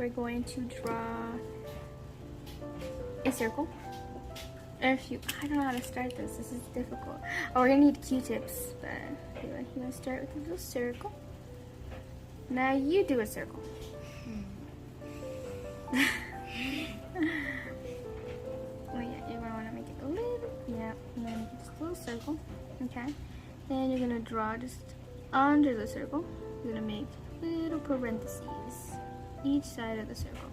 we're going to draw a circle. I don't know how to start this. This is difficult. Oh, we're gonna need Q-tips, but anyway, you wanna start with a little circle. Now you do a circle. Oh yeah, you're gonna wanna make it a little, yeah, and then just a little circle, okay? Then you're gonna draw just under the circle. You're gonna make little parentheses each side of the circle,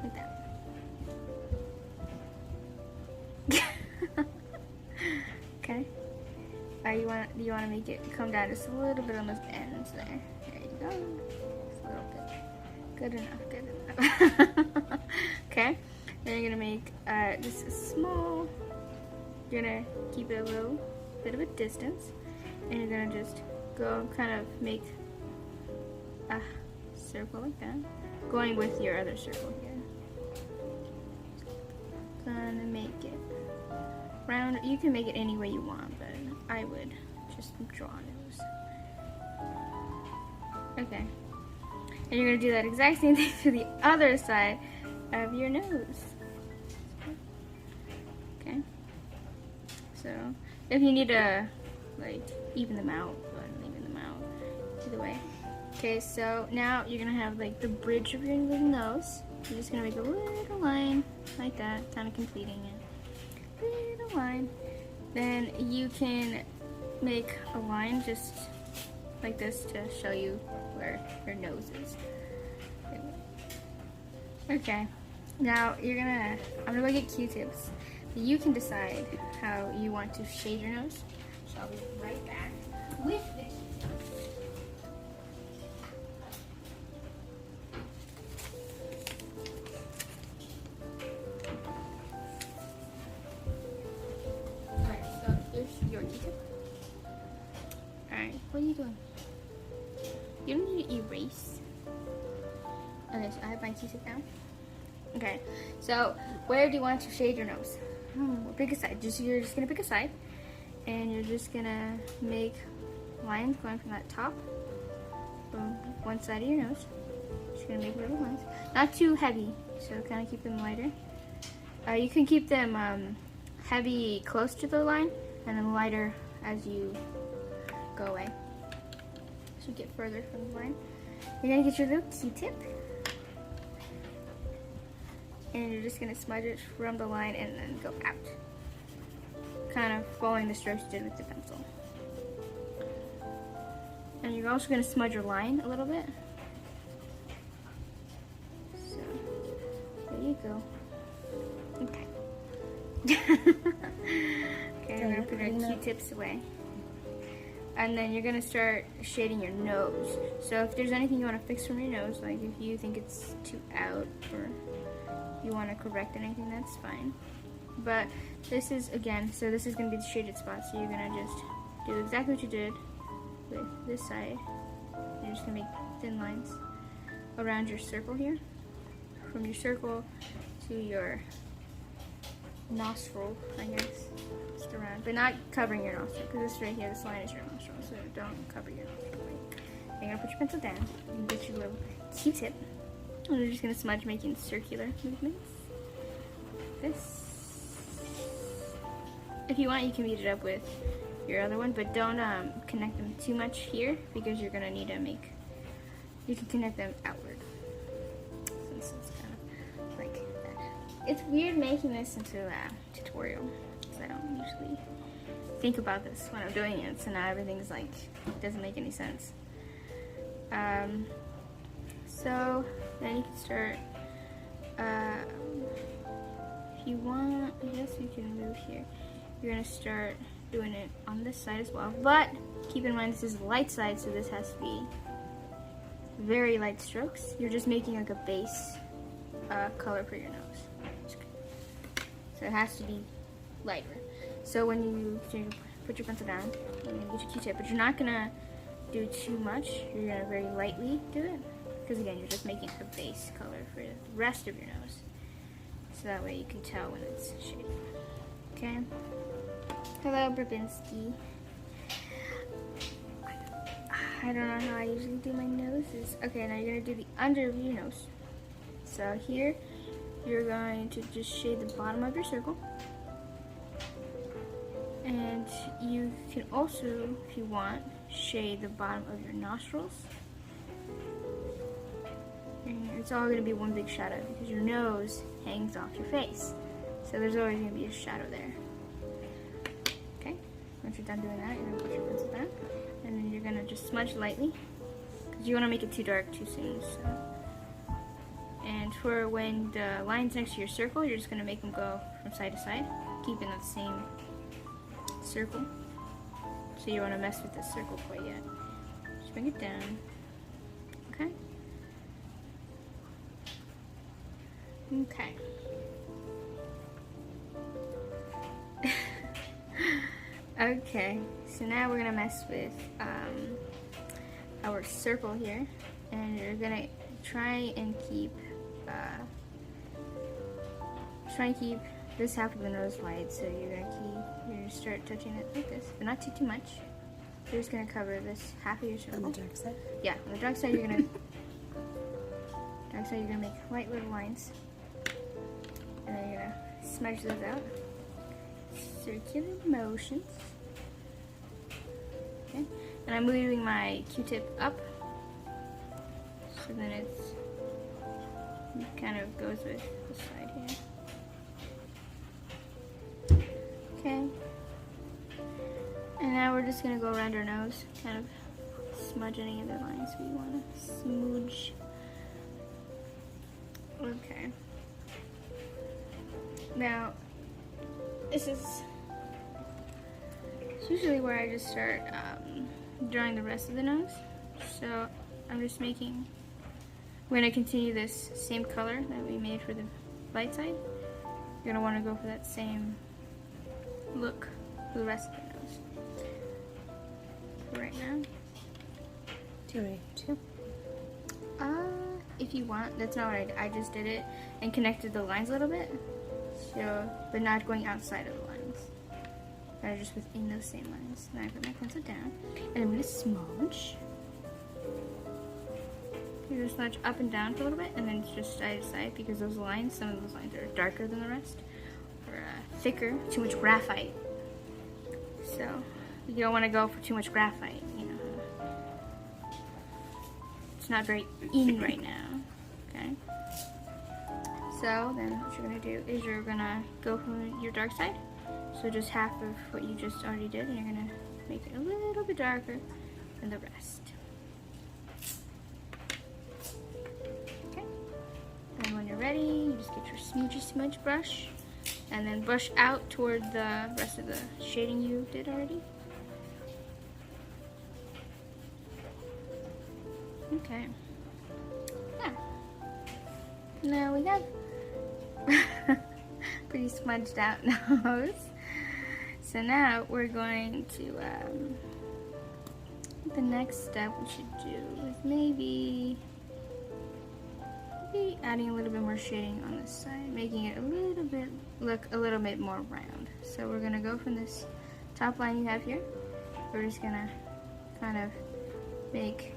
like that. Okay. You want to make it come down just a little bit on those ends there. There you go. Just a little bit. Good enough. Good enough. Okay. Then you're gonna make just a small. You're gonna keep it a little bit of a distance, and you're gonna just go kind of make a circle like that, going with your other circle here. Gonna make it round. You can make it any way you want, but I would just draw a nose. Okay. And you're gonna do that exact same thing to the other side of your nose. Okay. So if you need to like even them out, go ahead and even them out. Either way. Okay, so now you're gonna have like the bridge of your little nose. You're just gonna make a little line like that, kind of completing it. Little line. Then you can make a line just like this to show you where your nose is. Okay. Now I'm gonna go get Q-tips. You can decide how you want to shade your nose. So I'll be right back with the Q-tips. Your Q-tip. Alright, what are you doing? You don't need to erase. Okay, so I have my Q-tip now. Okay, so where do you want to shade your nose? Pick a side. You're just gonna pick a side, and you're just gonna make lines going from that top, from one side of your nose. Just gonna make little lines, not too heavy, so kind of keep them lighter. You can keep them heavy close to the line, and then lighter as you go away. So get further from the line. You're gonna get your little Q-tip, and you're just gonna smudge it from the line and then go out. Kind of following the strokes you did with the pencil. And you're also gonna smudge your line a little bit. So, there you go. Okay. Okay, we're gonna put our Q-tips away. And then you're gonna start shading your nose. So if there's anything you wanna fix from your nose, like if you think it's too out or you wanna correct anything, that's fine. But this is, again, so this is gonna be the shaded spot. So you're gonna just do exactly what you did with this side. You're just gonna make thin lines around your circle here. From your circle to your nostril, I guess. Just around, but not covering your nostril, because this right here, this line is your nostril, so don't cover your nostril. You're gonna put your pencil down and get your little Q-tip, and you're just gonna smudge, making circular movements. This. If you want, you can beat it up with your other one, but don't connect them too much here, because you're gonna need to make. You can connect them outward. Since it's kind of like that. It's weird making this into a tutorial. I don't usually think about this when I'm doing it, so now everything's like, doesn't make any sense. So then you can start, if you want, I guess you can move here. You're gonna start doing it on this side as well, but keep in mind this is the light side, so this has to be very light strokes. You're just making like a base color for your nose. So it has to be lighter. So when you put your pencil down, you're gonna get your Q-tip, but you're not gonna do too much. You're gonna very lightly do it, because again, you're just making a base color for the rest of your nose. So that way you can tell when it's shaded. Okay. Hello, Brabinski. I don't know how I usually do my noses. Okay, now you're gonna do the under of your nose. So here, you're going to just shade the bottom of your circle. And you can also, if you want, shade the bottom of your nostrils. And it's all gonna be one big shadow because your nose hangs off your face. So there's always gonna be a shadow there. Okay, once you're done doing that, you're gonna put your pencil down. And then you're gonna just smudge lightly because you wanna make it too dark too soon. So. And for when the line's next to your circle, you're just gonna make them go from side to side, keeping that same circle. So you don't wanna mess with this circle quite yet. Just bring it down. Okay. Okay. Okay, so now we're gonna mess with our circle here, and you're gonna try and keep this half of the nose wide. So you're gonna start touching it like this, but not too much. You're just gonna cover this half of your circle. On the dark side? Yeah, on the dark side you're gonna make light little lines, and then you're gonna smudge those out. Circular motions. Okay, and I'm moving my Q-tip up, so then it kind of goes with the side here. Okay, and now we're just gonna go around our nose, kind of smudge any of the lines we want to smooch. Okay. Now, this is usually where I just start drawing the rest of the nose. So I'm just making, we're going to continue this same color that we made for the light side. You're going to want to go for that same look for the rest of the nose. For right now. Do you want me to? If you want, that's not what I did. I just did it and connected the lines a little bit. So, but not going outside of the lines. But just within those same lines. Now I put my pencil down, and I'm gonna smudge. You're gonna smudge up and down for a little bit, and then just side to side, because those lines, some of those lines are darker than the rest, or thicker, too much graphite. So you don't want to go for too much graphite, you know. It's not very in right now. Okay. So then what you're gonna do is you're gonna go from your dark side. So just half of what you just already did, and you're gonna make it a little bit darker than the rest. Okay. And when you're ready, you just get your smudge brush, and then brush out toward the rest of the shading you did already. Okay. Yeah. Now we have pretty smudged out nose. So now we're going to, the next step we should do is maybe adding a little bit more shading on this side, making it look a little bit more round. So we're gonna go from this top line you have here. We're just gonna kind of make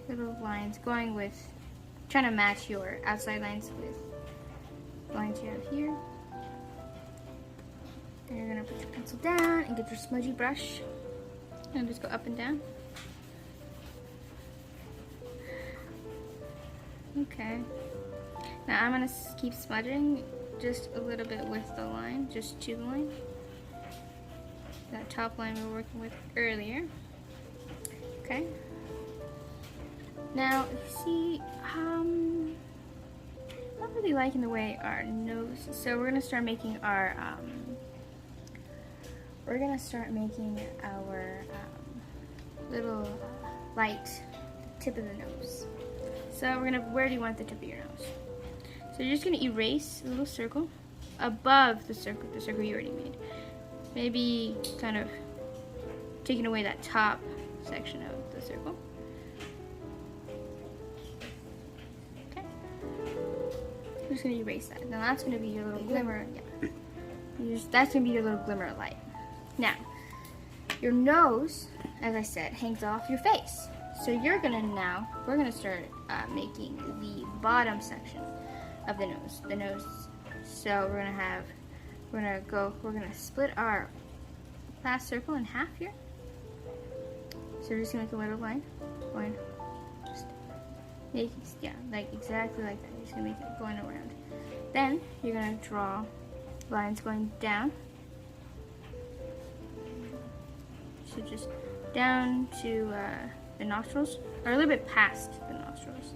little lines trying to match your outside lines with the lines you have here. And you're gonna put your pencil down and get your smudgy brush and just go up and down. Okay. Now I'm gonna keep smudging just a little bit with the line, just to the line. That top line we were working with earlier. Okay. Now, see, I'm not really liking the way our nose, so we're gonna start making our, little light tip of the nose. So where do you want the tip of your nose? So you're just gonna erase a little circle above the circle you already made. Maybe kind of taking away that top section of the circle. Okay. I'm just gonna erase that. Now that's gonna be your little glimmer. Yeah. That's gonna be your little glimmer of light. Now, your nose as I said, hangs off your face. So we're gonna start making the bottom section of the nose. So we're gonna split our last circle in half here. So we're just gonna make a little line, like exactly like that. You're just gonna make it going around. Then you're gonna draw lines going down. So just down to the nostrils, or a little bit past the nostrils,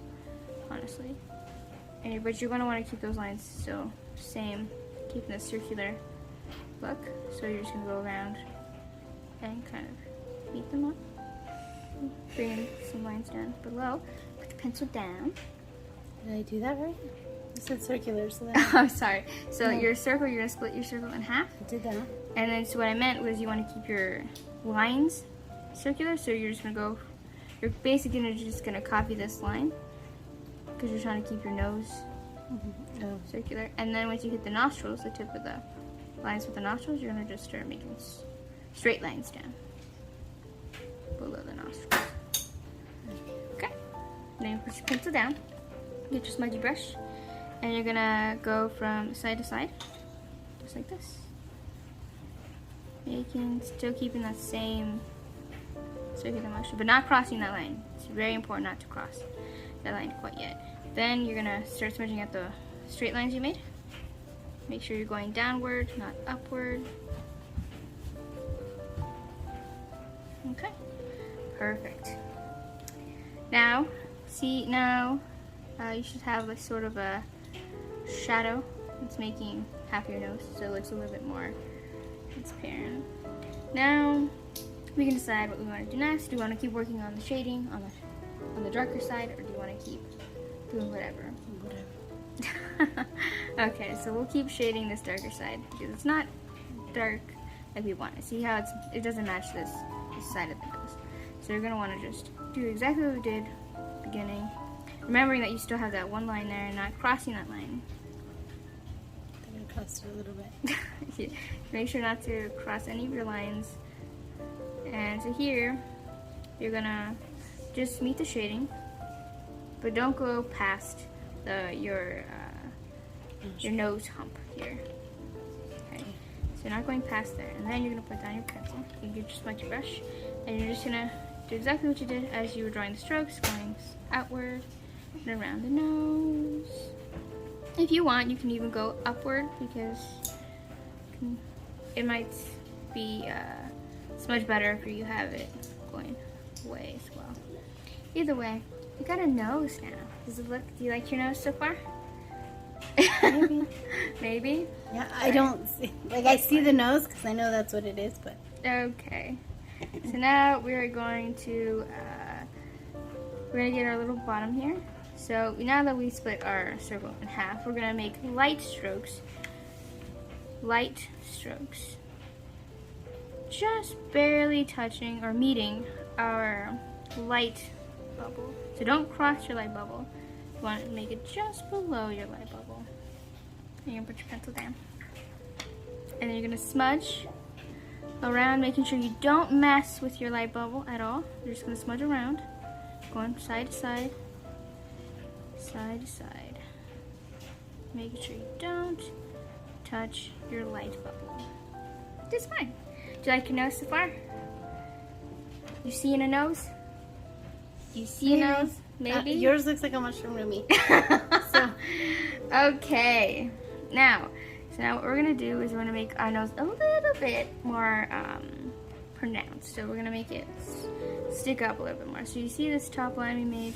honestly. But you're gonna want to keep those lines still same, keeping a circular look. So you're just gonna go around and kind of meet them up. Bring some lines down below. Put the pencil down. Did I do that right? You said circular, so that. Oh, sorry. So your circle, you're gonna split your circle in half. I did that. And then, so what I meant was you want to keep your lines circular. So you're just gonna go. You're basically just gonna copy this line because you're trying to keep your nose circular. And then once you hit the nostrils, the tip of the lines with the nostrils, you're gonna just start making straight lines down below the nostrils. Okay. Then you put your pencil down. Get your smudgy brush, and you're gonna go from side to side, just like this. Still keeping that same circular motion, but not crossing that line. It's very important not to cross that line quite yet. Then you're gonna start smudging at the straight lines you made. Make sure you're going downward, not upward. Okay, perfect. Now, you should have a sort of a shadow. It's making half your nose, so it looks a little bit more transparent. Now, we can decide what we want to do next. Do you want to keep working on the shading on the darker side, or do you want to keep doing whatever? Okay, so we'll keep shading this darker side because it's not dark like we want. See how it doesn't match this side of the nose. So you're gonna want to just do exactly what we did at the beginning, remembering that you still have that one line there and not crossing that line. I'm gonna cross it a little bit. Yeah. Make sure not to cross any of your lines. And so here, you're gonna just meet the shading, but don't go past your nose hump here. Okay, so you're not going past there, and then you're gonna put down your pencil. You get your smudgy brush, and you're just gonna do exactly what you did as you were drawing the strokes, going outward and around the nose. If you want, you can even go upward because it might be much better if you have it going way as well. Either way, you got a nose now. Do you like your nose so far? Maybe. Maybe? Yeah, I don't see, I see the nose because I know that's what it is, but. Okay. So now we're going to get our little bottom here. So now that we split our circle in half, we're gonna make light strokes. Light strokes. Just barely touching or meeting our light bubble. So don't cross your light bubble. You want to make it just below your light bubble. And you're gonna put your pencil down. And then you're gonna smudge around, making sure you don't mess with your light bubble at all. You're just gonna smudge around, going side to side, side to side. Making sure you don't touch your light bubble. Just fine. Do you like your nose so far? You seeing a nose? You see a nose? Maybe? Yours looks like a mushroom to me. So. Okay. Now what we're going to do is we're going to make our nose a little bit more pronounced. So we're going to make it stick up a little bit more. So you see this top line we made?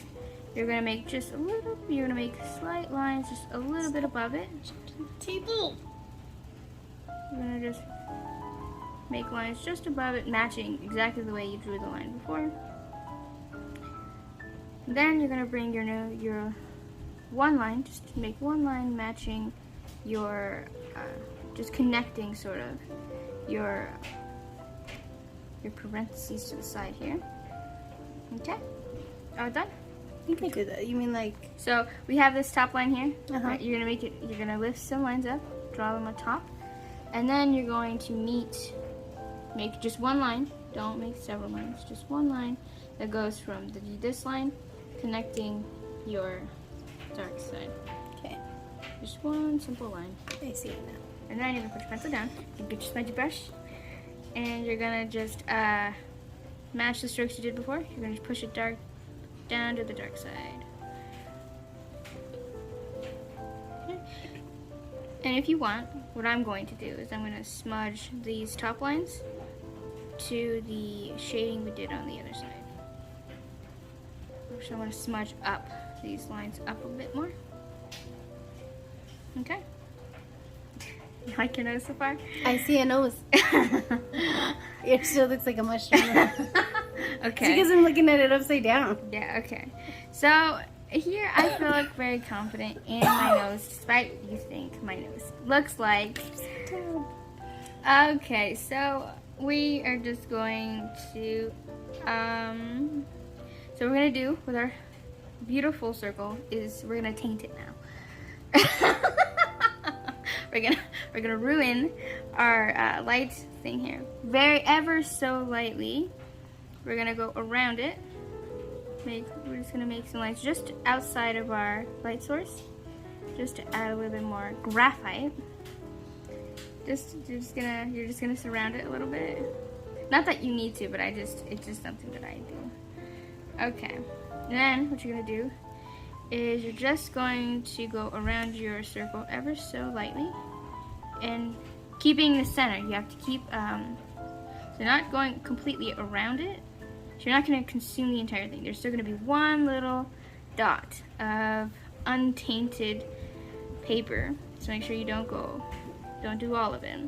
You're going to make just a little, you're going to make slight lines just a little bit above it. Table. You're going to just make lines just above it, matching exactly the way you drew the line before. Then you're going to bring your one line, just make one line matching your, just connecting sort of your parentheses to the side here. Okay? All done? I think I did that. You mean like... So we have this top line here. Uh-huh. You're going to lift some lines up, draw them on top, and then you're going to meet make just one line. Don't make several lines. Just one line that goes from this line connecting your dark side. Okay. Just one simple line. I see it now. And then you're gonna put your pencil down. You get your smudgy brush, and you're gonna just match the strokes you did before. You're gonna just push it dark down to the dark side. Okay. And if you want, what I'm going to do is I'm gonna smudge these top lines to the shading we did on the other side. So I'm gonna smudge up these lines up a bit more. Okay. You like your nose so far? I see a nose. It still looks like a mushroom. Okay. It's because I'm looking at it upside down. Yeah, okay. So here I feel like very confident in my nose, despite what you think my nose looks like. Okay, so we are just going to, so we're gonna do with our beautiful circle is we're gonna taint it now. We're gonna ruin our light thing here. Ever so lightly. We're gonna go around it. We're just gonna make some lines just outside of our light source, just to add a little bit more graphite. You're just gonna surround it a little bit. Not that you need to, but it's just something that I do. Okay. And then what you're gonna do is you're just going to go around your circle ever so lightly, and keeping the center. You have to keep so not going completely around it. So you're not going to consume the entire thing. There's still going to be one little dot of untainted paper. So make sure you don't do all of it.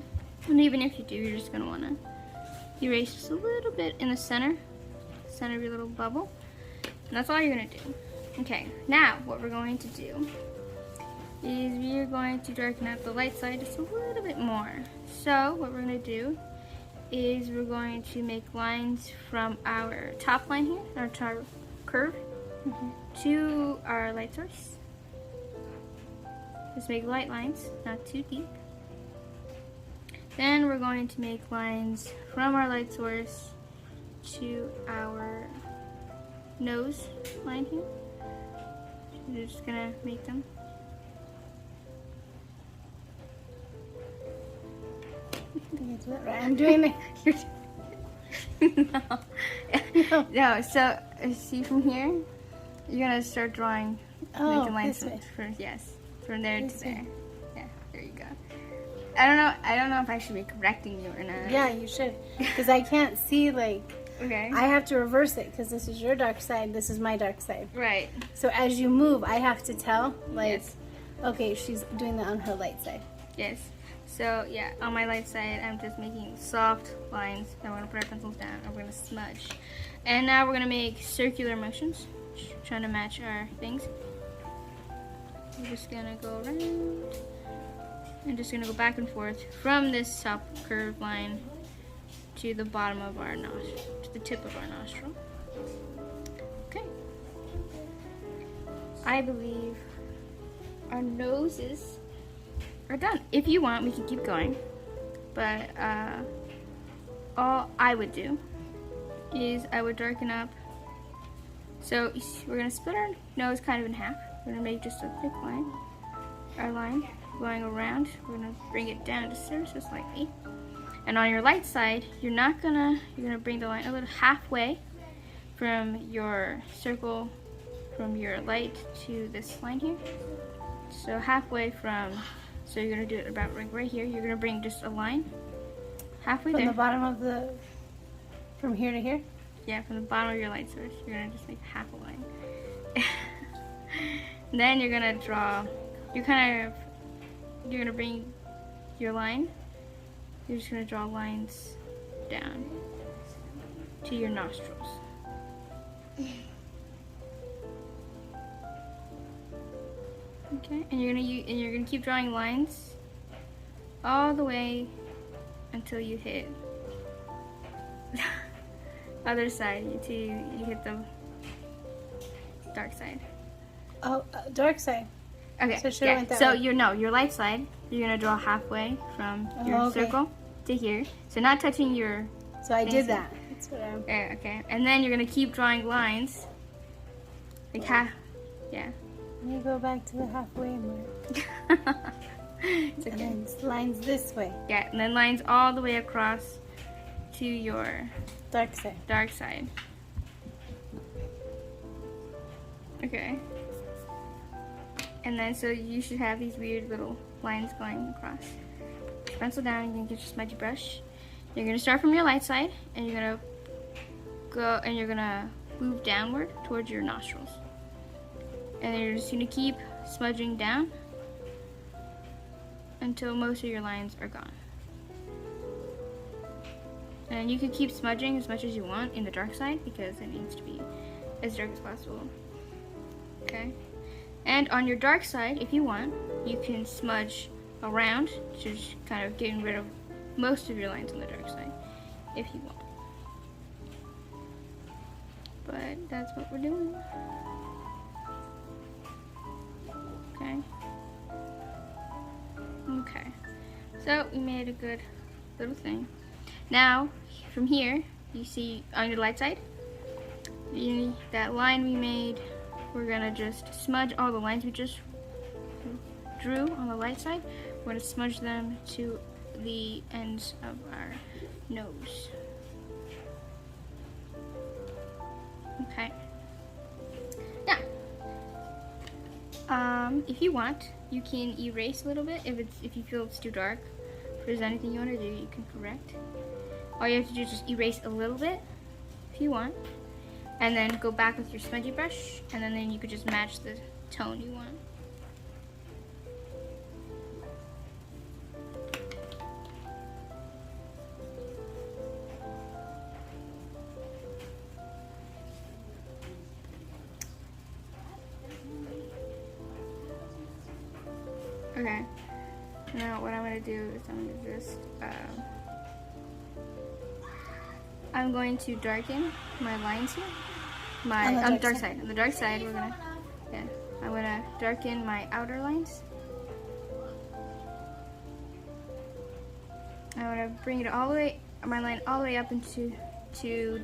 And even if you do, you're just going to want to erase just a little bit in the center of your little bubble. And that's all you're going to do. Okay, now what we're going to do is we're going to darken up the light side just a little bit more. So what we're going to do is we're going to make lines from our top line here, our top curve, to our light source. Just make light lines, not too deep. Then we're going to make lines from our light source to our nose line here. We're just gonna make them. I'm doing it. No, so see from here, you're gonna start drawing, making lines from there to there. Yeah, there you go. I don't know if I should be correcting you or not. Yeah, you should, because I can't see Okay. I have to reverse it because this is your dark side, this is my dark side. Right. So as you move, I have to tell, Yes. okay, she's doing that on her light side. Yes. So yeah, on my light side, I'm just making soft lines. Then we're gonna put our pencils down and we're gonna smudge. And now we're gonna make circular motions, trying to match our things. We're just gonna go around and just gonna go back and forth from this top curved line to the bottom of our nostril, to the tip of our nostril. Okay. I believe our noses are done. If you want, we can keep going. But all I would do is I would darken up. So we're gonna split our nose kind of in half. We're gonna make just a thick line. Our line going around. We're gonna bring it down just ever so slightly. And on your light side, you're gonna bring the line a little halfway from your circle, from your light to this line here. So halfway from, so you're gonna do it about right here. You're gonna bring just a line halfway From there. the bottom of from here to here? Yeah, from the bottom of your light source. You're gonna just make half a line. Then you're gonna draw, you're gonna bring your line. You're just gonna draw lines down to your nostrils. Okay, and you're gonna keep drawing lines all the way until you hit other side, until you hit the dark side. Oh, dark side. Okay. So should I went that So way? your light side, you're gonna draw halfway from your okay. circle to here. So not touching your... So I did that. That's what I'm... Okay. And then you're going to keep drawing lines. Like half... Yeah. Let me go back to the halfway mark. It's okay. And then lines this way. Yeah, and then lines all the way across to your Dark side. dark side. Okay. And then so you should have these weird little lines going across. Put your pencil down, you're gonna get your smudgy brush. You're gonna start from your light side and you're gonna go and you're gonna move downward towards your nostrils. And then you're just gonna keep smudging down until most of your lines are gone. And you can keep smudging as much as you want in the dark side because it needs to be as dark as possible. Okay? And on your dark side, if you want, you can smudge around, just kind of getting rid of most of your lines on the dark side, if you want. But that's what we're doing. Okay. Okay. So we made a good little thing. Now, from here, you see on your light side, that line we made, we're gonna just smudge all the lines we just drew on the light side. We're gonna smudge them to the ends of our nose. Okay. Now, if you want, you can erase a little bit if you feel it's too dark. If there's anything you want to do, you can correct. All you have to do is just erase a little bit if you want, and then go back with your smudgy brush, and then you could just match the tone you want. Okay, now what I'm going to do is I'm going to darken my lines here. On the dark side. On the dark side, I'm gonna darken my outer lines. I'm gonna bring it all the way, my line all the way up into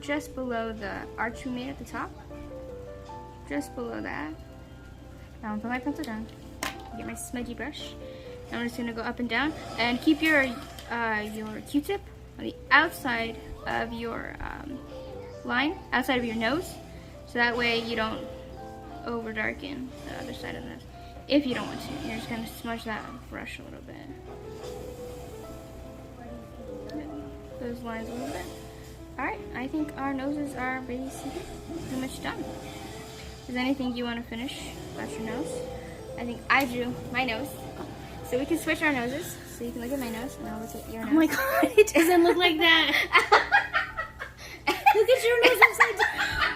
just below the arch we made at the top. Just below that. Now I'm gonna put my pencil down. Get my smudgy brush. I'm just gonna go up and down and keep your Q-tip on the outside of your line, outside of your nose, so that way you don't over darken the other side of the nose. If you don't want to, you're just gonna smudge that brush a little bit. Those lines a little bit. All right, I think our noses are basically pretty much done. Is there anything you want to finish about your nose? I think I drew my nose. So we can switch our noses. So you can look at my nose and I'll look at your nose. Oh my god, it doesn't look like that. Look at your nose upside down.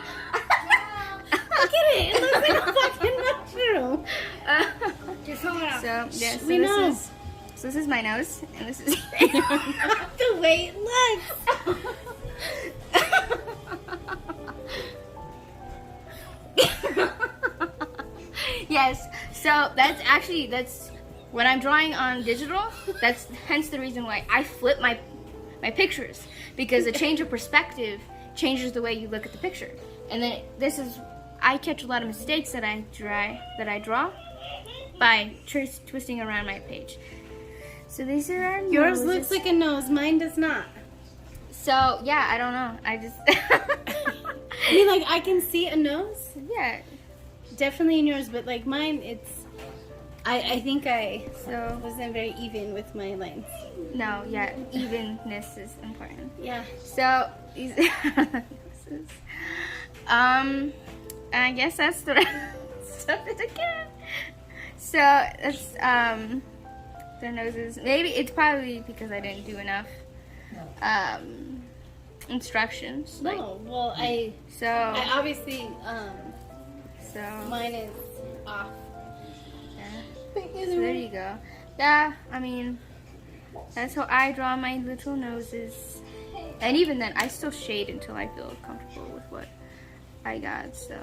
Look at it. It looks like a fucking mushroom. Just hold it up. So, yeah, so this is my nose, and this is the way it looks. Yes, so that's when I'm drawing on digital, that's hence the reason why I flip my pictures, because a change of perspective changes the way you look at the picture. And then I catch a lot of mistakes that I draw by twisting around my page. So these are our Yours noses. looks like a nose, mine does not. So yeah, I don't know. I just I mean, like, I can see a nose. Yeah. Definitely in yours, but like mine, it's. I think I So wasn't very even with my lines. no, yeah, evenness is important. Yeah. So these I guess that's the rest of it again. So that's their noses. Maybe it's probably because I didn't do enough instructions. Like, No, well, I obviously so mine is off. yeah. So there you go. Yeah, I mean, that's how I draw my little noses. And even then, I still shade until I feel comfortable with what I got, so.